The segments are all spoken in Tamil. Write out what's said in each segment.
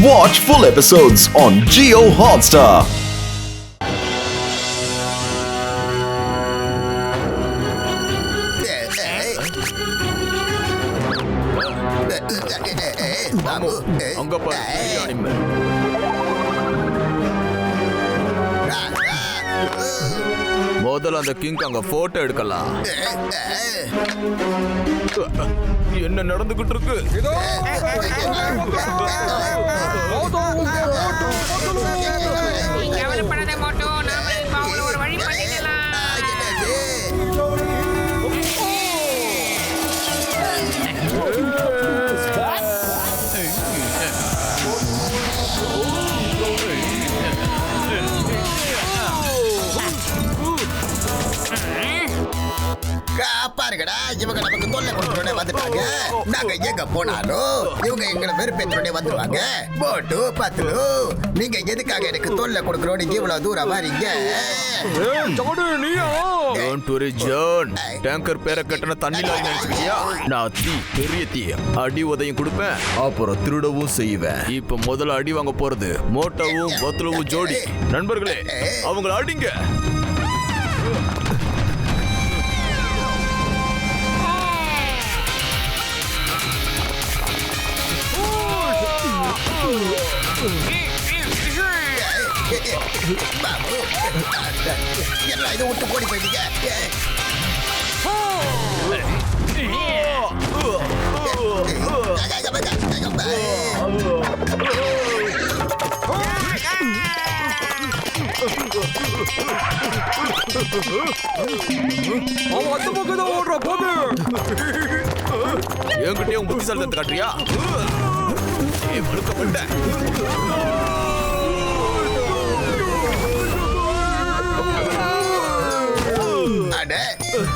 Watch full episodes on Jio Hotstar. முதல்ல அந்த கிங் அங்க போட்டோ எடுக்கலாம். என்ன நடந்துகிட்டு இருக்கு? கவலைப்படாத மோட்டோ, நாம இப்ப அவங்கள ஒரு வழி பண்ணிடலாம். பாருங்கடா, இவங்க நமக்கு தொல்லை கொடுத்துட்டே வந்துட்டாங்க. நாங்க எங்க போனாலும் இவங்க எங்களை வெறுப்பேற்றோடே வந்துருவாங்க. போட்டு பத்துலு, நீங்க எதுக்காக எனக்கு தொல்லை கொடுக்கறோம்? இவ்வளவு தூரம் வரீங்க. Don't worry, John. டேங்கர் பேரை கட்டின தண்ணில நினைச்சுக்கிட்டியா? நான் பெரிய தீ அடி உதையும் கொடுப்பேன், அப்புறம் திருடவும் செய்வேன். இப்ப முதல்ல அடி வாங்க போறது மோட்டோவும் பத்துலவும் ஜோடி. நண்பர்களே, அவங்கள அடிங்க. பாபு, எல்லாம் இதை விட்டு போடி போயிட்டீங்க. என்கிட்டயே உன் புத்திசாலித்தனத்தை காட்டுறியா?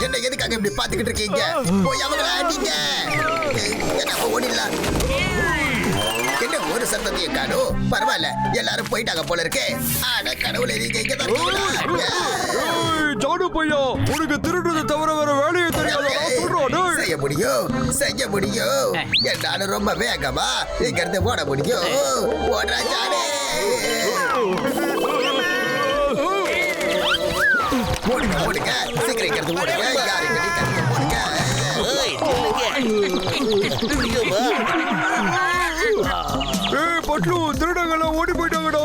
என்ன எதுக்காக இப்படி பாத்துக்கிட்டு இருக்கீங்க? போய் அவங்கள அடிங்க. என்ன ஓடிடலாம்? என்ன ஒரு சத்தத்தையும் காணும்? பரவாயில்ல, எல்லாரும் போயிட்டாங்க போல இருக்கே. ஆனா கடவுளே, நீங்க இங்க தான் இருக்கீங்களா? ஜாடு பையா, உனக்கு திருடுறதை தவிர வேற வேலையை தெரியாத செய்ய முடியும், செய்ய முடியும். என்னால ரொம்ப வேகமா இங்க இருந்து ஓட முடியும். ஓடுறா ஜாடு. ஓடுங்க ஓடுங்க, சீக்கிரம் இங்க இருந்து ஓடுங்க. யாரு ஓடுங்க. பட்லு, திருடங்கெல்லாம் ஓடி போயிட்டாங்கடா.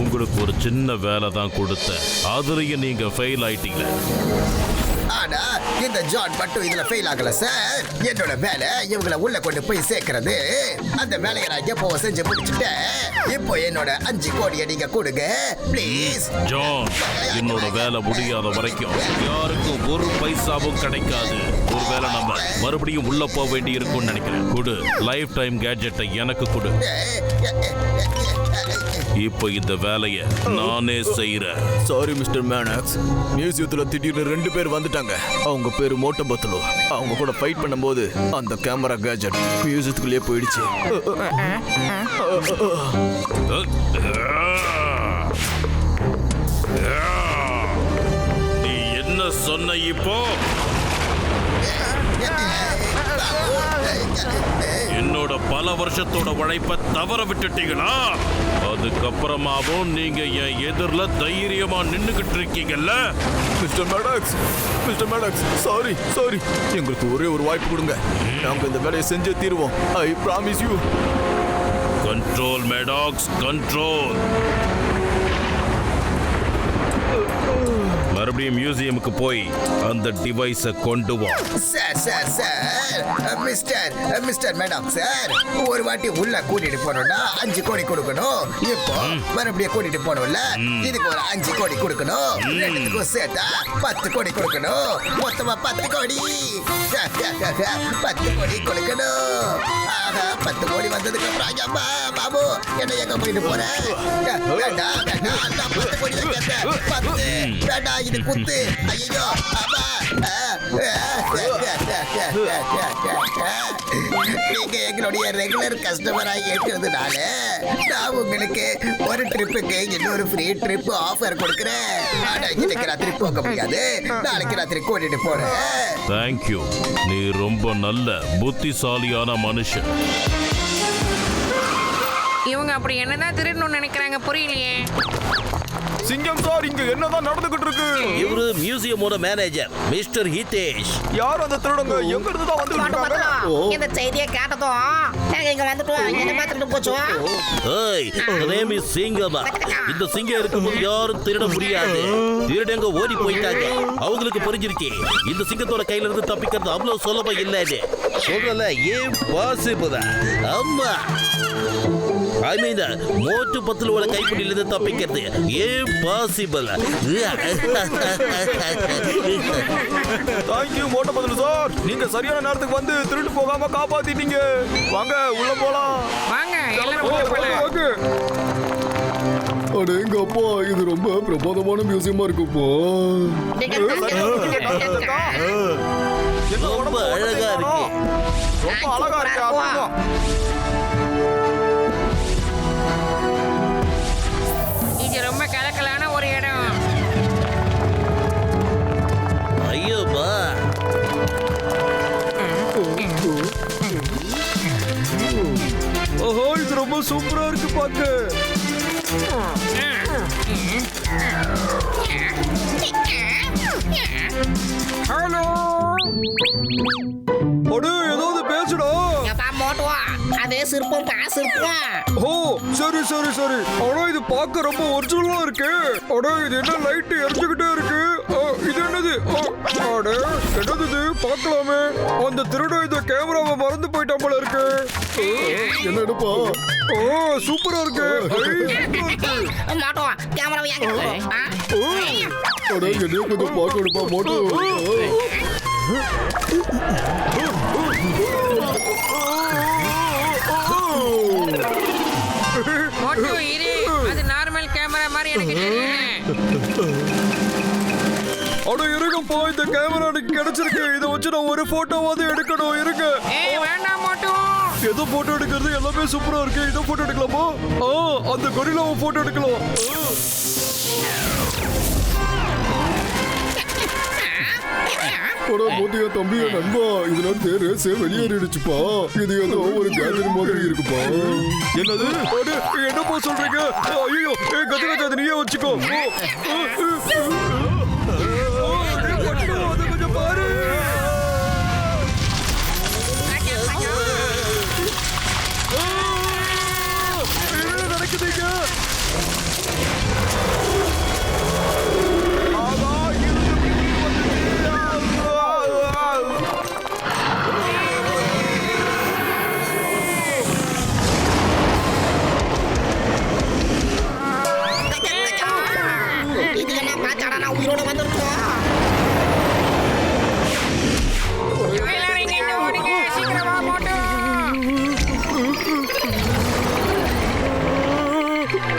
உங்களுக்கு ஒரு சின்ன வேலை தான் கொடுத்தேன், அதுலயும் நீங்க ஃபெயில் ஆயிட்டீங்க. ஆனா இந்த ஜான் மட்டும் இதுல ஃபெயில் ஆகல சார். என்னோட வேலை இவங்களை உள்ள கொண்டு போய் சேர்க்கிறது. அந்த வேலையை நான் எப்போ செஞ்சு முடிச்சுட்டேன். இப்போ என்னோட 5 கோடியை நீங்க கொடுங்க ப்ளீஸ். ஜான், என்னோட வேலை முடியாத வரைக்கும் யாருக்கும் ஒரு பைசாவும் கிடைக்காது. ஒருவேளை நம்ம மறுபடியும் உள்ள போக வேண்டி இருக்கும்னு நினைக்கிறேன். கொடு, லைஃப் டைம் கேட்ஜெட்டை எனக்கு கொடு. இப்போ இந்த வேலையை நானே செய்யறேன். சாரி மிஸ்டர் மேனாக்ஸ், மியூசியத்துல திடீர்னு 2 பேர் வந்துட்டாங்க. அவங்க பேரு மோட்டோ பத்துலு. அவங்க கூட ஃபைட் பண்ணும்போது அந்த கேமரா கேஜெட் மியூசியத்துக்குள்ளே போயிடுச்சு. நீ என்ன சொன்ன இப்போ? என்னோட பல வருஷத்தோட உழைப்ப தவற விட்டுட்டீங்களா? அதுக்கப்புறமாவும் நீங்க என் எதிரில தைரியமா நின்னுகிட்டு இருக்கீங்கல்ல? Mister Maddox, sorry. எங்களுக்கு ஒரே ஒரு வாய்ப்பு கொடுங்க. நாங்க இந்த வேலையை செஞ்சே தீருவோம். I promise you. Control Maddox, control. மறுபடியும் மியூசியமுக்கு போய் அந்த டிவைஸை கொண்டு வா. சார் மிஸ்டர் மேடம் சார், ஒரு வாட்டி உள்ள கூட்டிட்டு போனோம்னா 5 கோடி கொடுக்கணும். இப்போ மறுபடியும் கூட்டிட்டு போனோம்ல, இதுக்கு ஒரு 5 கோடி கொடுக்கணும். ரெண்டுக்கும் சேர்த்தா 10 கோடி கொடுக்கணும். மொத்தமா 10 கோடி 10 கோடி கொடுக்கணும். ஆஹா, 10 கோடி வந்ததுக்கு அப்புறம் ஐயம்மா பாபு என்ன எங்க போயிட்டு போறேன்? வேண்டாம் நான் 10 கோடி தான் கேட்டேன். 10 வேண்டாம், இது குத்து. ஐயோ ஆமா. நீங்க எங்களுடைய ரெகுலர் கஸ்டமரா இருக்கிறதுனால நான் உங்களுக்கு ஒரு ட்ரிப்புக்கு இன்னொரு ஃப்ரீ ட்ரிப் ஆஃபர் கொடுக்குறேன். ஆனா இன்னைக்கு ராத்திரி போக முடியாது, நாளைக்கு ராத்திரி கூட்டிட்டு போறேன். தேங்க்யூ. நீ ரொம்ப நல்ல புத்திசாலியான மனுஷன். இவங்க அப்படி என்னதான் திருடணும்னு நினைக்கிறாங்க புரியலையே. சிங்கம் சார், இங்க என்னதான் நடந்துகிட்டு இருக்கு? இவரு மியூசியமோட மேனேஜர் மிஸ்டர் ஹிதேஷ். யார் அந்த திருடங்க? எங்க இருந்து தான் வந்துட்டு இருக்காங்க? இந்த செய்தியை கேட்டதும் நாங்க இங்க வந்துட்டோம். என்ன பார்த்துட்டு போச்சோம். ஏய், நேம் இஸ் சிங்கமா. இந்த சிங்கம் இருக்கும்போது யாரும் திருட முடியாது. திருடங்க ஓடி போயிட்டாங்க. அவங்களுக்கு புரிஞ்சிருச்சு இந்த சிங்கத்தோட கையில இருந்து தப்பிக்கிறது அவ்வளவு சுலபம் இல்லைன்னு. சொல்றல இம்பாசிபிள். ஆமா, ஐ மீன் மோட்டு பத்துலோட கைப்பிடியில இருந்து தப்பிக்கிறது இம்பாசிபிள். தேங்க்யூ மோட்ட பதில் சார், நீங்க சரியான நேரத்துக்கு வந்து திருட்டு போகாம காப்பாத்திட்டீங்க. வாங்க உள்ள போலாம். வாங்க எல்லாரும் உள்ள போலாம். அடேங்கப்பா, இது ரொம்ப பிரமாதமான மியூசியமா இருக்குப்பா. ரொம்ப அழகா இருக்கு. ரொம்ப அழகா இருக்கு. அற்புதம். இது ரொம்ப கலக்கலான ஒரு இடம். ஐயோப்பா, ஓஹோ, இது ரொம்ப சூப்பரா இருக்கு பாக்க. ஹலோ, அடே ஏதாவது பேசுடா. ஏப்பா மோட்டுவா, அதே சிற்பம் சிற்பம். ஓ சரி சரி சரி. அடா இது பார்க்க ரொம்ப ஒரிஜினலா இருக்கு. அடா இது என்ன லைட் எரிஞ்சுக்கிட்டே இருக்கு? இது என்னது? அடே என்னது இது? பார்க்கலாமே. அந்த திருடன் இந்த கேமராவை மறந்து போயிட்டான் போல இருக்கு. என்னடப்பா? ஓ சூப்பரா இருக்கு. மாட்டுவா கேமராவை ஏங்க. அட என்னையும் கொஞ்சம் பார்க்கணுப்பா மோட்டு. மோட்டு இரு, அது நார்மல் கேமரா மாதிரி எனக்கு தெரியல. அட இருங்கப்பா, இந்த கேமரா எனக்கு கிடைச்சிருக்கு. இதை வச்சு நான் ஒரு போட்டோவாவது எடுக்கணும். இருங்க. ஏய் வேண்டாம் மோட்டு. எதோ போட்டோ எடுக்கிறது எல்லாமே சூப்பரா இருக்கு. இதை போட்டோ எடுக்கலாமா? அந்த கொரில்லாவை போட்டோ எடுக்கலாம். அட மோட்டியா தம்பியா நண்பா, இதுல ரேஸே வெளியேறிடுச்சுப்பா. இது ஏதோ ஒரு கேலரி மாதிரி இருக்குப்பா. என்னது? அட, என்னப்பா சொல்றீங்க? ஐயோ, கஜராஜ் அதை நீயே வச்சுக்கோ. அதை கொஞ்சம் பாரு. என்ன நடக்குதுங்க? இது என்ன பாச்சாடா, நான் உயிரோட வந்துருக்கோம். எல்லாரும் இங்க இருந்து ஓடுங்க. சீக்கிரம் வா மோட்டு.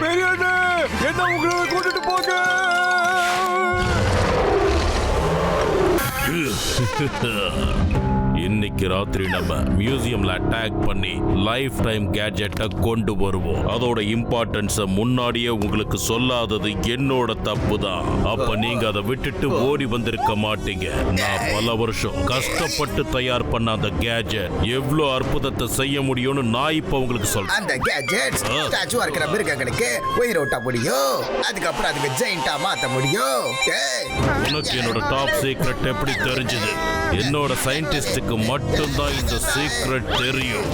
பெரியண்ணே, என்ன உங்களை கூட்டிட்டு போங்க. இன்னைக்கு ராத்திரி நம்ம மியூசியம்ல அட்டாக் பண்ணி லைஃப் டைம் கேட்ஜெட்டை கொண்டு வருவோம். அதோட இம்பார்ட்டன்ஸை முன்னாடியே உங்களுக்கு சொல்லாதது என்னோட தப்பு தான். அப்ப நீங்க அதை விட்டுட்டு ஓடி வந்திருக்க மாட்டீங்க. நான் பல வருஷம் கஷ்டப்பட்டு தயார் பண்ண அந்த கேட்ஜெட் எவ்வளவு அற்புதத்தை செய்ய முடியும்னு நான் இப்ப உங்களுக்கு சொல்றேன். அந்த கேட்ஜெட்ஸ் ஸ்டாச்சுவா இருக்கிற மிருகங்களுக்கு உயிரோட்ட முடியும். அதுக்கப்புறம் அதுக்கு ஜெயிண்டா மாத்த முடியும். உனக்கு என்னோட டாப் சீக்ரெட் எப்படி தெரிஞ்சது? என்னோட சயின்டிஸ்டுக்கு மட்டும்தான் இந்த சீக்ரெட் தெரியும்.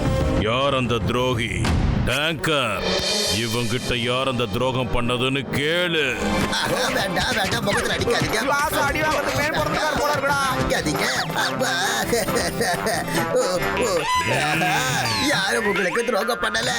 யார் அந்த துரோகி? டேங்கர், இவங்கிட்ட யார் அந்த துரோகம் பண்ணதுன்னு கேளு. வேண்டாம் வேண்டாம், முகத்துல அடிக்காதீங்க. அடி வாங்குறது மேல் பிறந்தக்கார போல இருக்குடா. அடிக்காதீங்க. அப்பா. யாரும் உங்களுக்கு துரோகம் பண்ணல.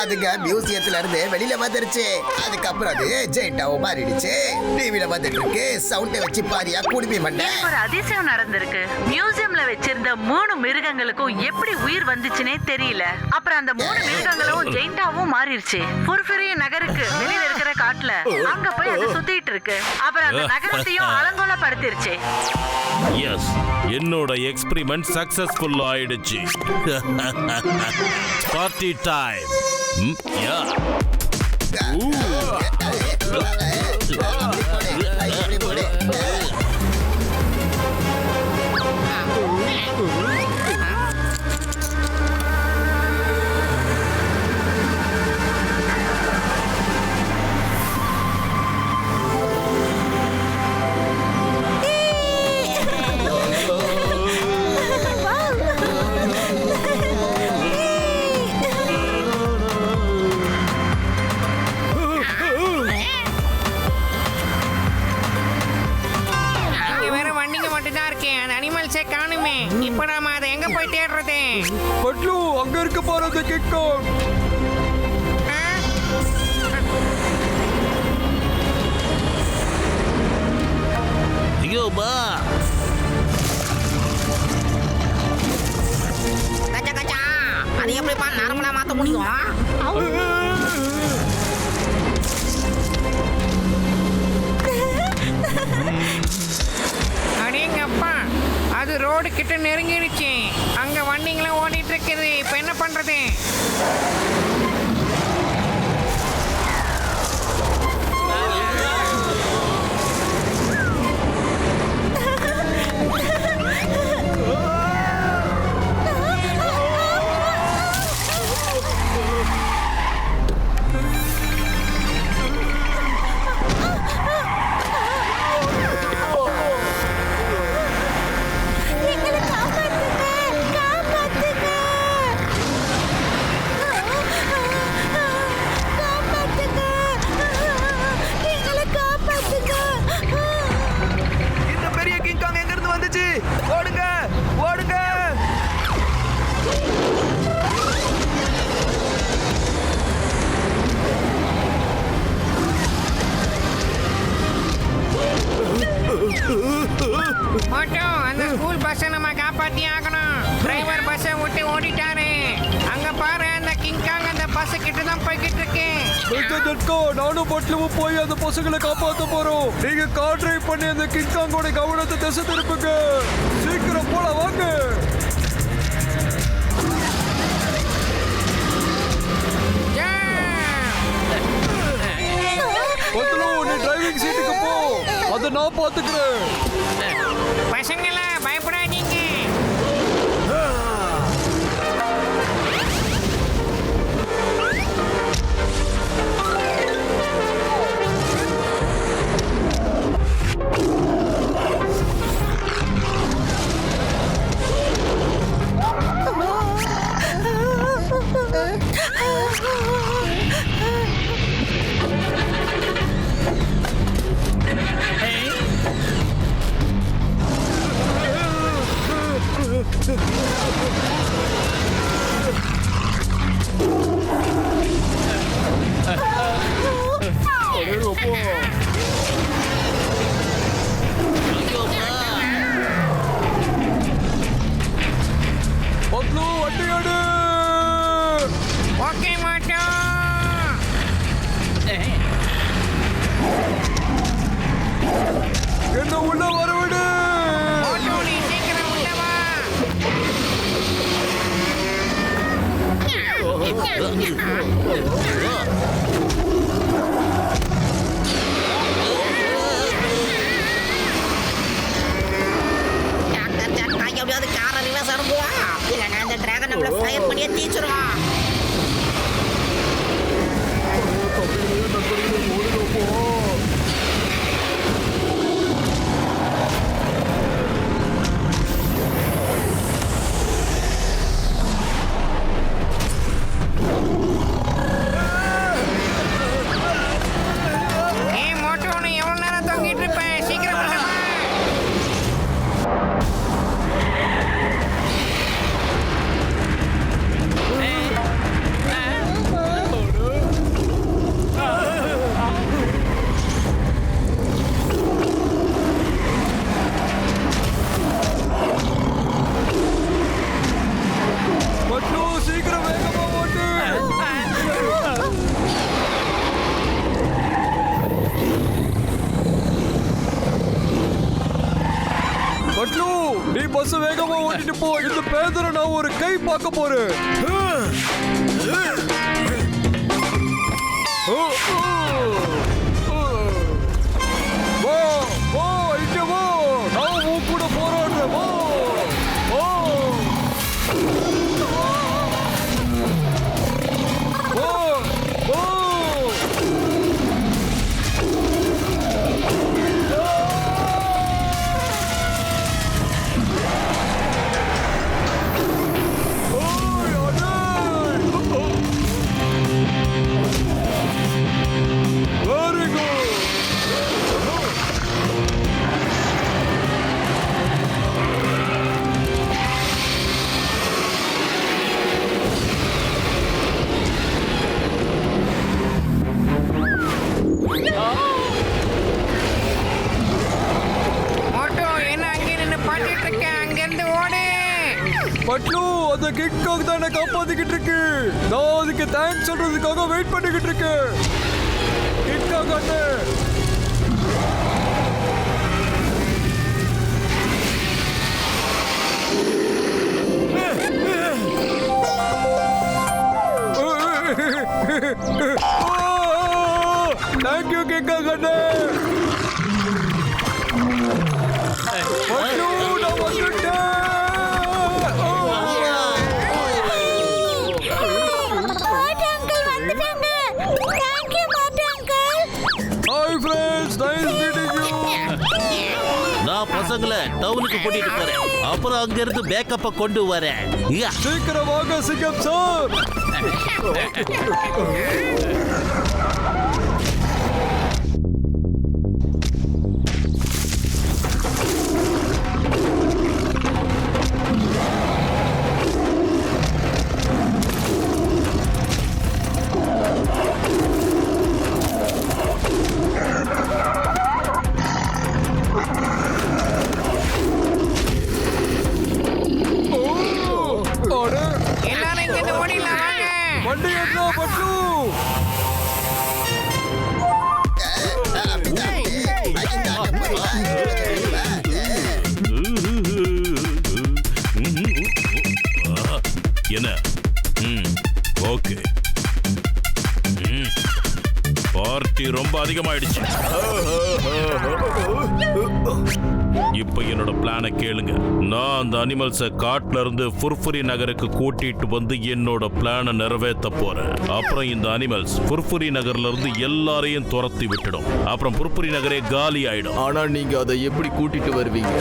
அதுங்க மியூசியத்துல இருந்து வெளியில வந்துருச்சு. அதுக்கப்புறம் அது ஜெயிண்டாவும் மாறிடுச்சு. டிவில வந்துட்டு இருக்கு. சவுண்டை வச்சு பாரியா குடுமி மண்டை. ஒரு அதிசயம் நடந்திருக்கு. மியூசியம்ல வச்சிருந்த 3 மிருகங்களுக்கும் எப்படி உயிர் வந்துச்சுன்னே தெரியல. அப்புறம் அந்த 3 மிருகங்களும் ஜெயிண்டாவும் மாறிடுச்சு. புர்ஃபெரிய நகருக்கு வெளியில இருக்கிற காட்டுல அங்க போய் அது சுத்திட்டு இருக்கு. அப்புறம் அந்த நகரத்தையும் அலங்கோலப்படுத்திருச்சு. எஸ், என்னோட எக்ஸ்பெரிமெண்ட் சக்சஸ்ஃபுல் ஆயிடுச்சு. Party time. யா. காணுமே. இப்ப நாம அதை எங்க போய் தேடுறது? பட்லு, அங்க இருக்க பாரு கிட்காங். ஐயோ பா, கச்சா கச்சா, அது எப்படிப்பா நார்மலா மாத்த முடியும்? அடேங்கப்பா, அது ரோடு கிட்ட நெருங்கிடுச்சு. அங்க வண்டிங்களாம் ஓடிட்டு இருக்குது. இப்ப என்ன பண்றது? மட்டும் அந்த ஸ்கூல் பஸ்ஸை நம்ம காப்பாத்தி ஆகணும். டிரைவர் பஸ்ஸை விட்டு ஓடிட்டாரு. அங்க பாரு, அந்த கிங்காங் அந்த பஸ் கிட்ட தான் போய்கிட்டு இருக்கு. நானும் பட்லுவும் போய் அந்த பசங்களை காப்பாத்த போறோம். நீங்க கார் டிரைவ் பண்ணி அந்த கிங்காங்கோட கவனத்தை திசை திருப்புங்க. சீக்கிரம் போல வாங்க. பட்லு, நீ டிரைவிங் சீட்டுக்கு போ. அதை நான் பாத்துக்கிறேன். பசங்களா, பயப்படாதீங்க. பட்லு, வண்டி எடு. ஓகே மாட்டோம். என்ன உள்ள வரவிடு. ஓட்டோ, நீ சீக்கிரம் உள்ள வா. எப்படியாவது காரை ரிவர்ஸ் அனுப்புவா, இல்லைன்னா இந்த டிராகன் நம்மள ஃபயர் பண்ணியே தீச்சிருவான். பட்லு நீ பஸ் வேகமா ஓட்டிட்டு போ. இந்த பேதரை நான் ஒரு கை பார்க்க போறேன். வா வா இங்க வா, நான் உன் கூட போராடுறேன். வா வா வா வா. Very good. மோட்டோ என்ன அங்கே நின்று பாத்துட்டு இருக்க? அங்கிருந்து ஓடு. பட்லு அந்த கிக்காக தான் என்ன காப்பாத்திக்கிட்டு இருக்கு. நான் அதுக்கு தேங்க்ஸ் சொல்றதுக்காக வெயிட் பண்ணிக்கிட்டு இருக்கேன். கிக்காக அண்ணன். தேங்க்யூ கிக்காக அண்ணன். பட்லு நான் வந்துட்டேன். Hi friends, nice meeting you. நான் பசங்களை டவுனுக்கு கூட்டிட்டு போறேன். அப்புறம் அங்க இருந்து பேக்கப்ப கொண்டு வரேன். யா. சீக்கிரம் வாங்க சிங்கம் சார். எல்லாரும் இங்கிருந்து ஓடிடலாம் வாங்க. வண்டி எடுத்தா பட்டு. என்ன ஓகே. பார்ட்டி ரொம்ப அதிகமாயிடுச்சு. இப்ப என்னோட பிளானை கேளுங்க. நான் அந்த அனிமல்ஸை காட்டுல இருந்து ஃபுர்ஃபுரி நகருக்கு கூட்டிட்டு வந்து என்னோட பிளானை நிறைவேற்ற போறேன். அப்புறம் இந்த அனிமல்ஸ் ஃபுர்ஃபுரி நகர்ல இருந்து எல்லாரையும் துரத்தி விட்டுடும். அப்புறம் ஃபுர்ஃபுரி நகரே காலி ஆயிடும். ஆனா நீங்க அதை எப்படி கூட்டிட்டு வருவீங்க?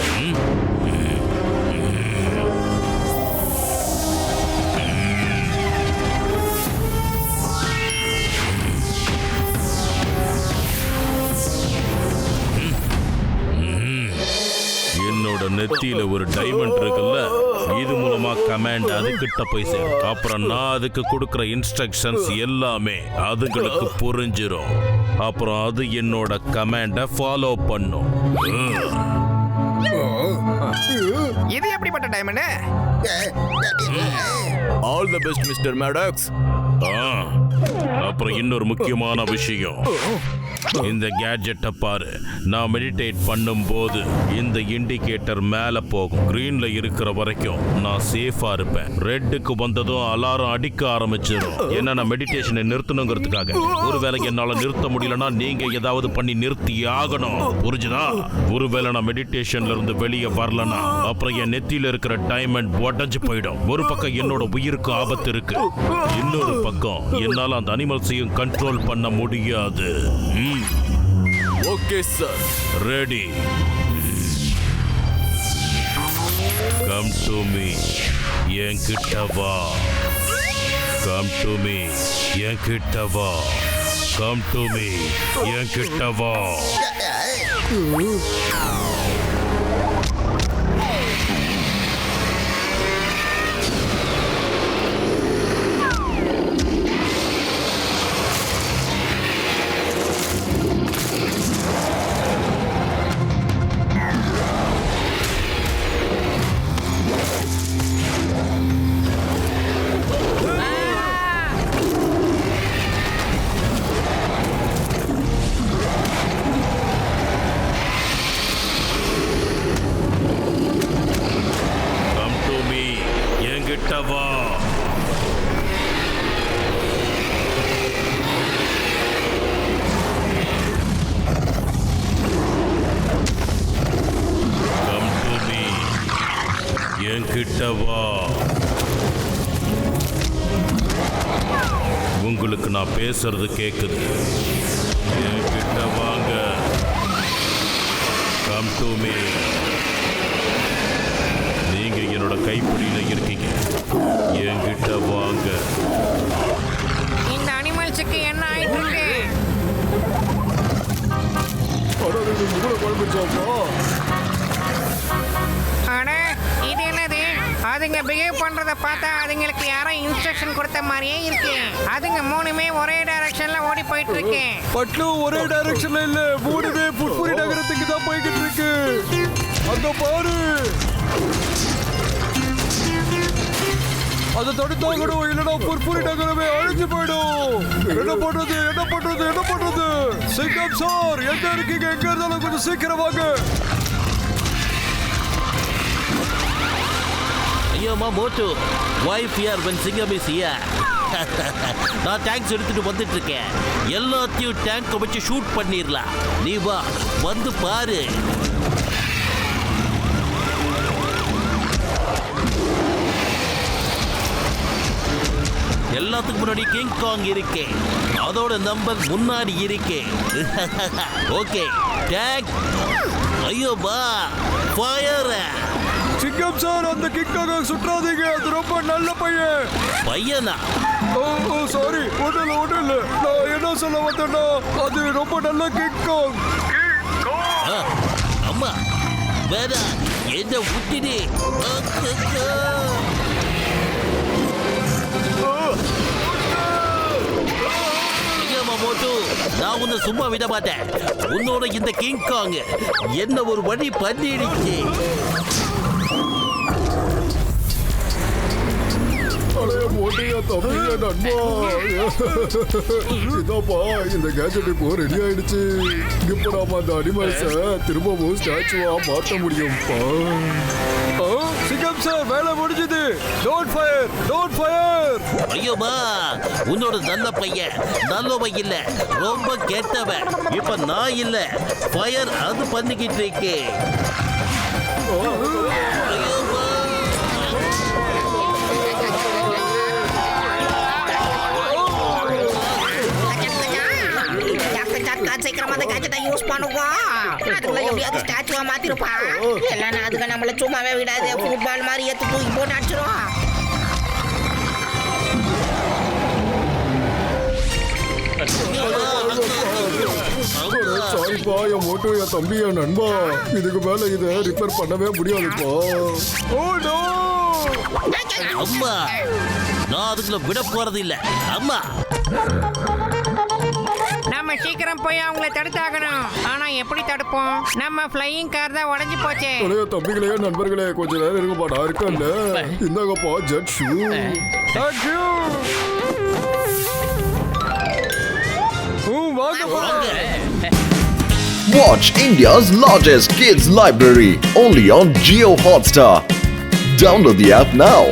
என்னோட நெத்தியில ஒரு டைமண்ட் இருக்குல்ல, இது மூலமா கமாண்ட் அதுகிட்ட போய் சேரும். அப்புறம் நான் அதுக்கு கொடுக்கிற இன்ஸ்ட்ரக்ஷன்ஸ் எல்லாமே அதுங்களுக்கு புரிஞ்சிரும். அப்புறம் அது என்னோட கமாண்ட ஃபாலோ பண்ணும். இது எப்படிப்பட்ட diamond? All the best mister Maddox. அப்புறம் இன்னொரு முக்கியமான விஷயம், இந்த கேட்ஜெட்டை பாரு. நான் மெடிடேட் பண்ணும்போது இந்த இண்டிகேட்டர் மேல போகும். கிரீன்ல இருக்கிற வரைக்கும் நான் சேஃபா இருப்பேன். ரெட்டுக்கு வந்ததும் அலாரம் அடிக்க ஆரம்பிச்சிடும். ஏன்னா நான் மெடிடேஷனை நிறுத்தணுங்கிறதுக்காக. ஒருவேளை என்னால நிறுத்த முடியலன்னா நீங்க ஏதாவது பண்ணி நிறுத்தி ஆகணும். புரிஞ்சுதா? ஒருவேளை நான் மெடிடேஷன்ல இருந்து வெளியே வரலனா அப்புறம் என் நெத்தியில இருக்கிற டைமண்ட் உடைஞ்சு போயிடும். ஒரு பக்கம் என்னோட உயிருக்கு ஆபத்து இருக்கு, இன்னொரு பக்கம் என்னால அந்த அனிமல்ஸையும் கண்ட்ரோல் பண்ண முடியாது. Okay sir. Ready. Come to me. என்கிட்ட வா. Come to me. என்கிட்ட வா. Come to me. என்கிட்ட வா. என்கிட்ட வா. உங்களுக்கு நான் பேசுறது கேக்குது. என்கிட்ட வாங்க. Come to me. நீங்க என்னோட கைப்பிடியில இருக்கீங்க. என்கிட்ட வாங்க. இந்த அனிமல்ஸுக்கு என்ன ஆயிட்டு இருக்கு? அட, இது என்னது? அதுங்க பிஹேவ் பண்றத பார்த்தா அதுங்களுக்கு யாரோ இன்ஸ்ட்ரக்ஷன் கொடுத்த மாதிரியே இருக்கு. அதுங்க மூணுமே ஒரே டைரக்ஷன்ல ஓடி போயிட்டு இருக்கு. பட்லு ஒரே டைரக்ஷன்ல இல்ல, மூணுமே புட்புரி நகரத்துக்கு தான் போய்கிட்டு இருக்கு. அங்க பாரு, அதை தடுத்தாகணும், இல்லைன்னா புட்புரி நகரமே அழிஞ்சு போயிடும். என்ன பண்றது, என்ன பண்றது, என்ன பண்றது? சிங்கம் சார், எங்க இருக்கீங்க? எங்க இருந்தாலும் கொஞ்சம் சீக்கிரம் வாங்க. ஐயோமா மோட்டு, வைஃப் ஹியர் when சிங்கம் இஸ் ஹியர். நான் டேங்க்ஸ் எடுத்துட்டு வந்துட்டு இருக்கேன். எல்லாத்தையும் டேங்க் வச்சு ஷூட் பண்ணிடலாம். நீ வா, வந்து பாரு. எல்லாத்துக்கு முன்னாடி கிங் காங் இருக்கே, அதோட நம்பர் முன்னாடி இருக்கே. Okay, tank. ஐயோ பா, ஃபயர். சிங்கம் சார், அந்த கிக்காக சுற்றாதீங்க, அது ரொம்ப நல்ல பையன். பையனா? ஓ சாரி, ஒன்றும் இல்லை. நான் என்ன சொல்ல வந்தேன்னா, அது ரொம்ப நல்ல கிக்காங். அம்மா வேற என்ன விட்டுடு. மோட்டு, நான் உன்னை சும்மா விட மாட்டேன். உன்னோட இந்த கிங் காங் என்ன ஒரு வழி பண்ணிடுச்சு. இதாப்பா, இந்த கேஜெட் இப்போ ரெடி ஆயிடுச்சு. இப்போ நாம அந்த அனிமல்ஸை திரும்பவும் ஸ்டாச்சுவா மாற்ற முடியும்ப்பா. சிங்கம் சார், வேலை முடிஞ்சது. Don't fire, don't fire. ஐயோமா, உன்னோட நல்ல பையன் நல்லவன் இல்ல, ரொம்ப கெட்டவன். இப்ப நான் இல்ல, ஃபயர் அது பண்ணிக்கிட்டு இருக்கே. சீக்கிரமா அந்த கேஜெட்டை யூஸ் பண்ணுவோம். அதுக்குள்ள எப்படியாவது ஸ்டாச்சுவா மாத்திருப்பா. இல்லைன்னா அதுக்கு நம்மள சும்மாவே விடாது. ஃபுட்பால் மாதிரி எடுத்து தூக்கி போட்டு அடிச்சிரும். சாரிப்பா, என் மோட்டு, என் தம்பி, என் நண்பா, இதுக்கு மேல இதை ரிப்பேர் பண்ணவே முடியாதுப்பா. அம்மா, நான் அதுக்குள்ள விட போறது இல்ல. அம்மா, நம்ம சீக்கிரம் போய் அவங்கள தடுத்தாகணும். ஆனா எப்படி தடுப்போம்? நம்ம ஃப்ளையிங் கார் தான் உடைஞ்சு போச்சே. பழைய தம்பிகளே, நண்பர்களே, கொஞ்ச நேரம் இருக்குப்பா. நான் இருக்கேன்ல. இந்தாங்கப்பா jet shoe. Thank you. Watch India's largest kids library only on Jio Hotstar. Download the app now.